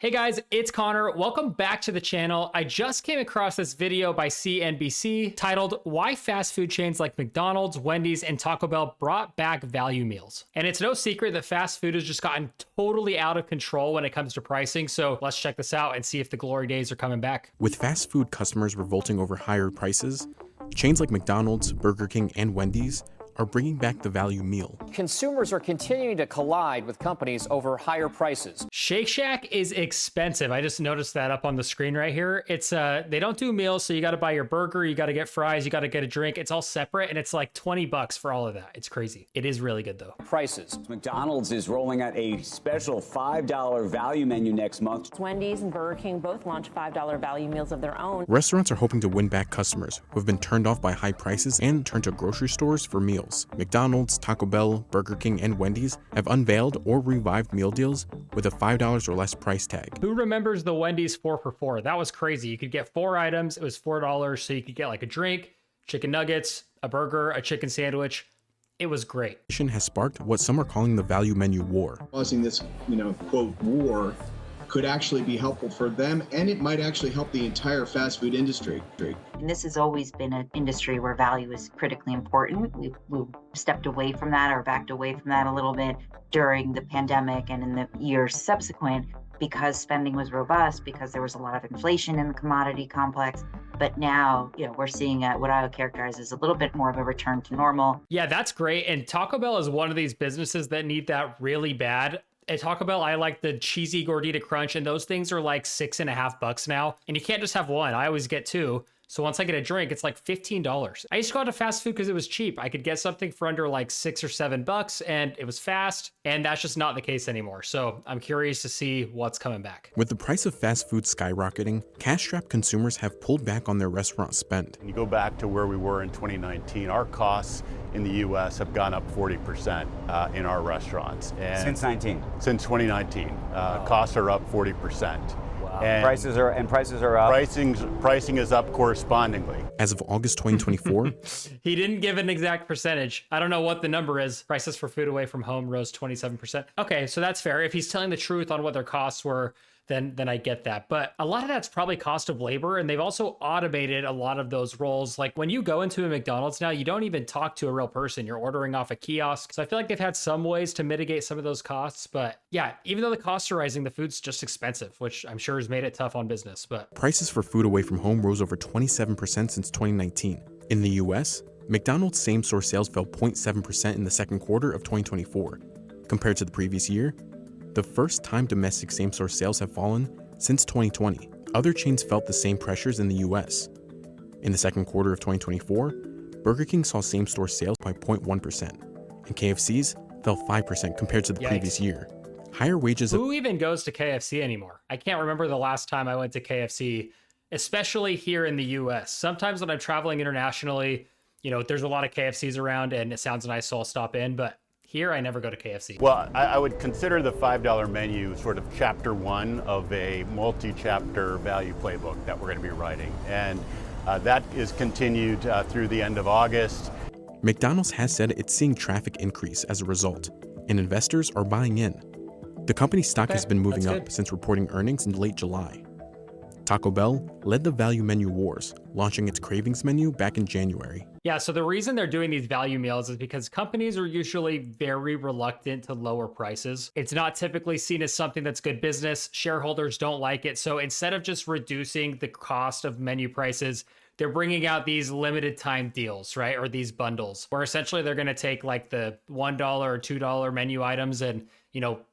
Hey guys, it's Connor. Welcome back to the channel. I just came across this video by CNBC titled Why Fast Food Chains like McDonald's, Wendy's, and Taco Bell Brought Back Value Meals. And it's no secret that fast food has just gotten totally out of control when it comes to pricing. So let's check this out and see if the glory days are coming back. With fast food customers revolting over higher prices, chains like McDonald's, Burger King, and Wendy's are bringing back the value meal. Consumers are continuing to collide with companies over higher prices. Shake Shack is expensive. I just noticed that up on the screen right here. It's they don't do meals, so you got to buy your burger, you got to get fries, you got to get a drink. It's all separate, and it's like $20 for all of that. It's crazy. It is really good though. Prices. McDonald's is rolling out a special $5 value menu next month. Wendy's and Burger King both launch $5 value meals of their own. Restaurants are hoping to win back customers who have been turned off by high prices and turn to grocery stores for meals. McDonald's, Taco Bell, Burger King, and Wendy's have unveiled or revived meal deals with a $5 or less price tag. Who remembers the Wendy's 4 for $4? That was crazy. You could get 4 items. It was $4, so you could get like a drink, chicken nuggets, a burger, a chicken sandwich. It was great. Has sparked what some are calling the value menu war. Causing this, quote, war could actually be helpful for them, and it might actually help the entire fast food industry. And this has always been an industry where value is critically important. We stepped away from that or backed away from that a little bit during the pandemic and in the years subsequent because spending was robust, because there was a lot of inflation in the commodity complex. But now, we're seeing what I would characterize as a little bit more of a return to normal. Yeah, that's great. And Taco Bell is one of these businesses that need that really bad. At Taco Bell, I like the cheesy gordita crunch, and those things are like $6.50 now. And you can't just have one. I always get 2. So once I get a drink, it's like $15. I used to go out to fast food because it was cheap. I could get something for under like $6 or $7 and it was fast. And that's just not the case anymore. So I'm curious to see what's coming back. With the price of fast food skyrocketing, cash-strapped consumers have pulled back on their restaurant spend. You go back to where we were in 2019, our costs in the U.S. have gone up 40% in our restaurants. And Since 19? Since 2019. Wow. Costs are up 40%. And prices are up. Pricing is up correspondingly. As of August 2024, he didn't give an exact percentage. I don't know what the number is. Prices for food away from home rose 27%. Okay, so that's fair. If he's telling the truth on what their costs were, then I get that. But a lot of that's probably cost of labor, and they've also automated a lot of those roles. Like when you go into a McDonald's now, you don't even talk to a real person. You're ordering off a kiosk. So I feel like they've had some ways to mitigate some of those costs. But yeah, even though the costs are rising, the food's just expensive, which I'm sure has made it tough on business. But prices for food away from home rose over 27% since 2019. In the US, McDonald's same-store sales fell 0.7% in the second quarter of 2024. Compared to the previous year, the first time domestic same-store sales have fallen since 2020. Other chains felt the same pressures in the US. In the second quarter of 2024, Burger King saw same-store sales by 0.1%, and KFC's fell 5% compared to the previous year. Higher wages... Who even goes to KFC anymore? I can't remember the last time I went to KFC, especially here in the US. Sometimes when I'm traveling internationally, there's a lot of KFCs around and it sounds nice, so I'll stop in, but here, I never go to KFC. Well, I would consider the $5 menu sort of chapter 1 of a multi-chapter value playbook that we're going to be writing. And that is continued through the end of August. McDonald's has said it's seeing traffic increase as a result, and investors are buying in. The company's stock has been moving up since reporting earnings in late July. Taco Bell led the value menu wars, launching its Cravings menu back in January. Yeah, so the reason they're doing these value meals is because companies are usually very reluctant to lower prices. It's not typically seen as something that's good business. Shareholders don't like it. So instead of just reducing the cost of menu prices, they're bringing out these limited time deals, right? Or these bundles where essentially they're going to take like the $1 or $2 menu items and,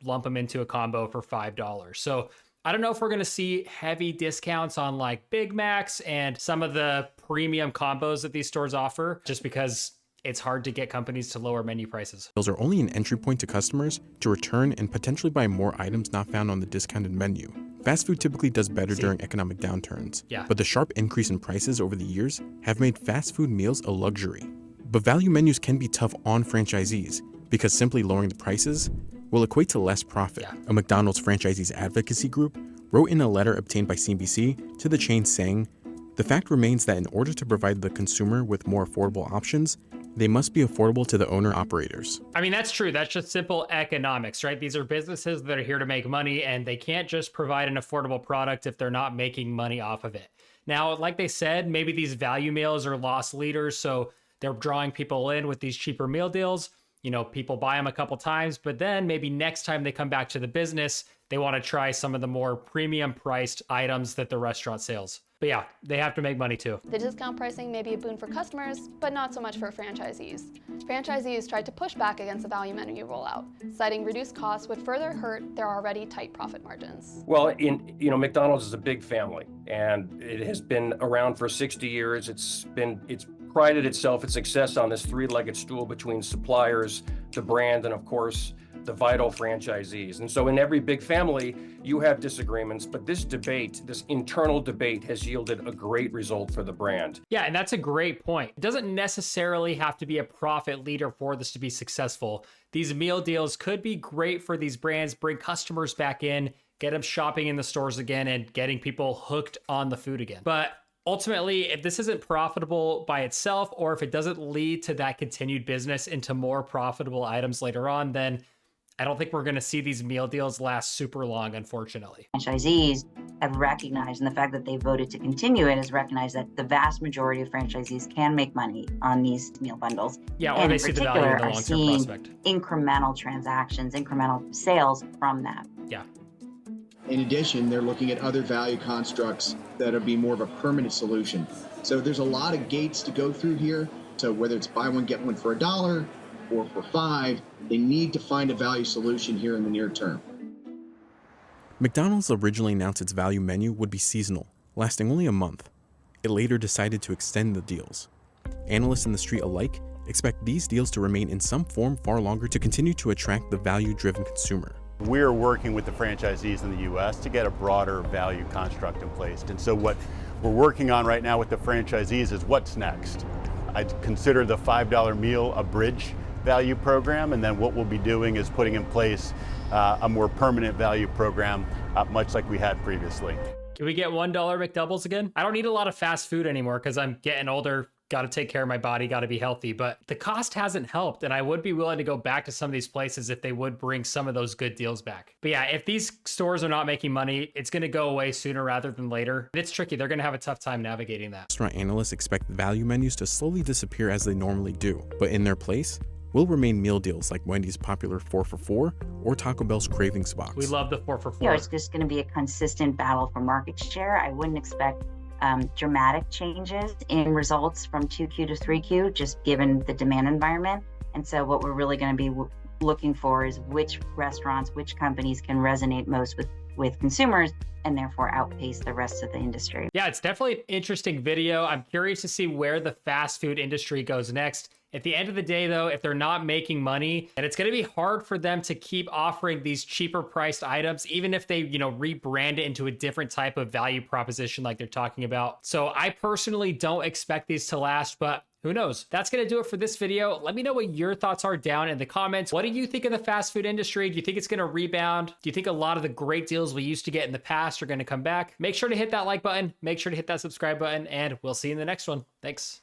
lump them into a combo for $5. So I don't know if we're going to see heavy discounts on like Big Macs and some of the premium combos that these stores offer, just because it's hard to get companies to lower menu prices. Those are only an entry point to customers to return and potentially buy more items not found on the discounted menu. Fast food typically does better during economic downturns, but the sharp increase in prices over the years have made fast food meals a luxury. But value menus can be tough on franchisees because simply lowering the prices will equate to less profit. A McDonald's franchisees advocacy group wrote in a letter obtained by CNBC to the chain saying, "The fact remains that in order to provide the consumer with more affordable options, they must be affordable to the owner-operators. I mean, that's true. That's just simple economics, right? These are businesses that are here to make money, and they can't just provide an affordable product if they're not making money off of it. Now, like they said, maybe these value meals are loss leaders, so they're drawing people in with these cheaper meal deals. You know, people buy them a couple times, but then maybe next time they come back to the business, they want to try some of the more premium priced items that the restaurant sells. But yeah, they have to make money too. The discount pricing may be a boon for customers, but not so much for franchisees. Franchisees tried to push back against the value menu rollout, citing reduced costs would further hurt their already tight profit margins. Well, McDonald's is a big family, and it has been around for 60 years. It's prided itself, its success on this three-legged stool between suppliers, the brand, and of course, the vital franchisees. And so in every big family, you have disagreements, but this debate, this internal debate, has yielded a great result for the brand. Yeah, and that's a great point. It doesn't necessarily have to be a profit leader for this to be successful. These meal deals could be great for these brands, bring customers back in, get them shopping in the stores again, and getting people hooked on the food again. But ultimately, if this isn't profitable by itself, or if it doesn't lead to that continued business into more profitable items later on, then I don't think we're going to see these meal deals last super long, unfortunately. Franchisees have recognized, and the fact that they voted to continue it has recognized that the vast majority of franchisees can make money on these meal bundles. Yeah, or they see the value in the long-term prospect. Incremental transactions, incremental sales from that. Yeah. In addition, they're looking at other value constructs that'll be more of a permanent solution. So there's a lot of gates to go through here. So whether it's buy one, get one for $1 or for $5, they need to find a value solution here in the near term. McDonald's originally announced its value menu would be seasonal, lasting only a month. It later decided to extend the deals. Analysts in the street alike expect these deals to remain in some form far longer to continue to attract the value-driven consumer. We're working with the franchisees in the U.S. to get a broader value construct in place. And so what we're working on right now with the franchisees is what's next. I'd consider the $5 meal a bridge value program, and then what we'll be doing is putting in place a more permanent value program, much like we had previously. Can we get $1 McDoubles again? I don't need a lot of fast food anymore because I'm getting older, got to take care of my body, got to be healthy, but the cost hasn't helped, and I would be willing to go back to some of these places if they would bring some of those good deals back. But yeah, if these stores are not making money, it's going to go away sooner rather than later. It's tricky. They're going to have a tough time navigating that. Restaurant analysts expect value menus to slowly disappear as they normally do, but in their place will remain meal deals like Wendy's popular 4 for $4 or Taco Bell's Cravings Box. We love the 4 for $4. You know, it's just going to be a consistent battle for market share. I wouldn't expect dramatic changes in results from 2Q to 3Q, just given the demand environment. And so what we're really going to be looking for is which restaurants, which companies can resonate most with consumers and therefore outpace the rest of the industry. Yeah, it's definitely an interesting video. I'm curious to see where the fast food industry goes next. At the end of the day, though, if they're not making money, and it's going to be hard for them to keep offering these cheaper priced items, even if they, rebrand it into a different type of value proposition like they're talking about. So I personally don't expect these to last, but who knows? That's going to do it for this video. Let me know what your thoughts are down in the comments. What do you think of the fast food industry? Do you think it's going to rebound? Do you think a lot of the great deals we used to get in the past are going to come back? Make sure to hit that like button. Make sure to hit that subscribe button, and we'll see you in the next one. Thanks.